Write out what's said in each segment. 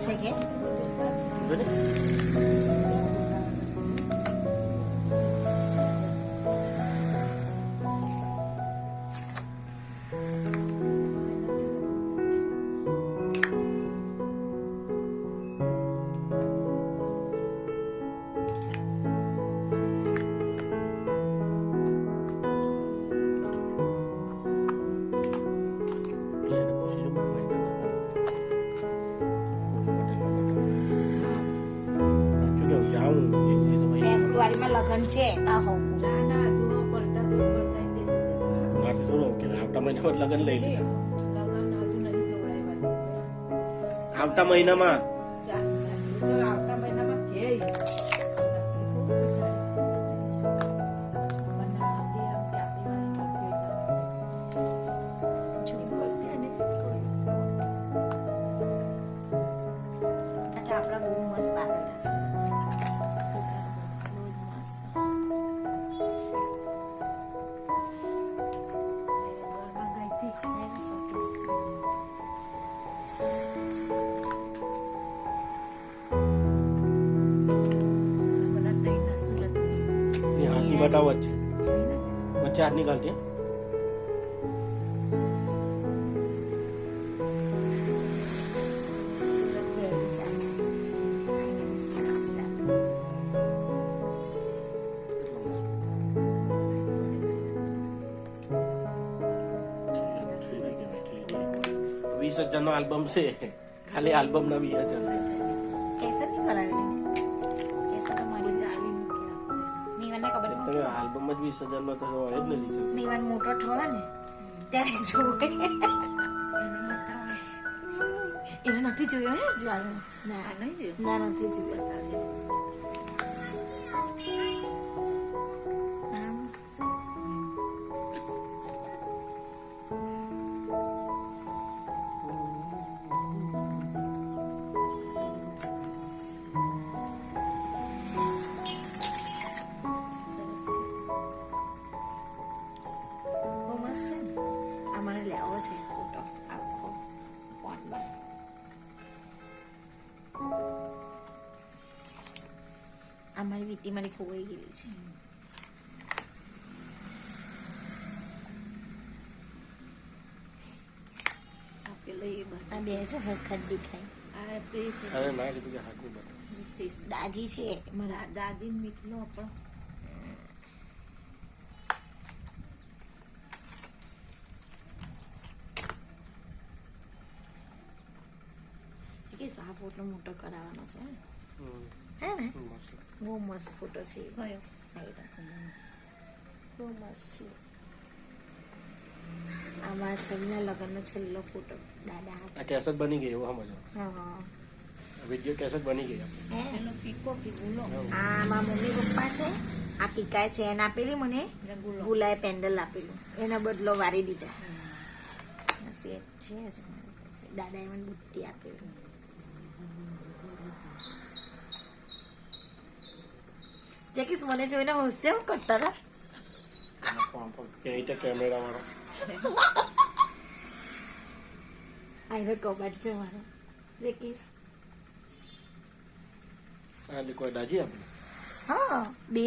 છે કે ફેબ્રુઆરીમાં લગ્ન છે તા હોવું ના ના જો પલટા તો પલટાઈ દે મારે થોડો કે આવતા મહિનામાં લગન લઈ લે લગન હજુ નહીં જોડાયવાનું આવતા મહિનામાં તો આવતા મહિનામાં કે આપડા બહુ મસ્ત આવેલા છે બતાવો છે વચ્ચે હાથ નીકળતી $20,000 નો આલ્બમ છે ખાલી આલ્બમ ના $20,000 કેસર ની કરાવેલી કેસર તો મળી જાય નીવાને ખબર તમે આલ્બમ જ $20,000 નો તો હોય જ ને લીધો નીવાન મોટો થવા ને ત્યારે જોવે એને નથી જોયો હે જ્વાળો ના નહીં ના નથી જોયો અમારી વીટી મારી ખોવાઈ ગયેલી છે આ બે જો હરખત દેખાય અરે ના કીધું કે હાથ ની બતાવો દાજી છે મારા દાદી મીઠનો પણ કે સા ફોટો મોટો કરાવવાનો છે હે ને બહુ મસ્ત ફોટો છે કયો બહુ મસ્ત છે આમાં છેલ્લા લગ્નનો છેલ્લો ફોટો દાદા આ કેસેટ બની ગઈ એવું સમજો હા વિડિયો કેસેટ બની ગઈ એનો પીકો કે ગુલો આ મારા મમ્મી પપ્પા છે આ પીકાય છે એને આપેલી મને ગુલાએ પેન્ડલ આપેલું એના બદલો વારી દીધા સેટ છે જ મારી પાસે દાદાએ મને બુટ્ટી આપેલું જેકીસ મને જોઈને હોશે હું કટ્ટર કે કેમેરા વાળો આયરો કબાટ છે મારો જેકીસ આ કોઈ દાજી આપે હા બે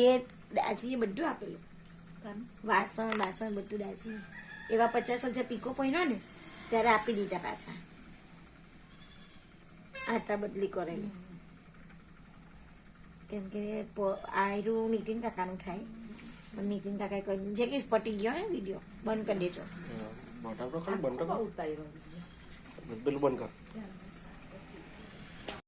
દાજીએ બધું આપેલું વાસણ બાસણ બધું દાજી એવા 50,000 પીકો પહેર્યો ને ત્યારે આપી દીધા પાછા આટા બદલી કરેલી કેમ કે આયરું નીતિન કાકાનું થાય પણ નીતિન કાકાએ કહ્યું જે કે પટી ગયો હે વિડીયો બંધ કરી દેજો મોટા તો ખાલી બંધ કર ઉતાર્યો પેલું બંધ કર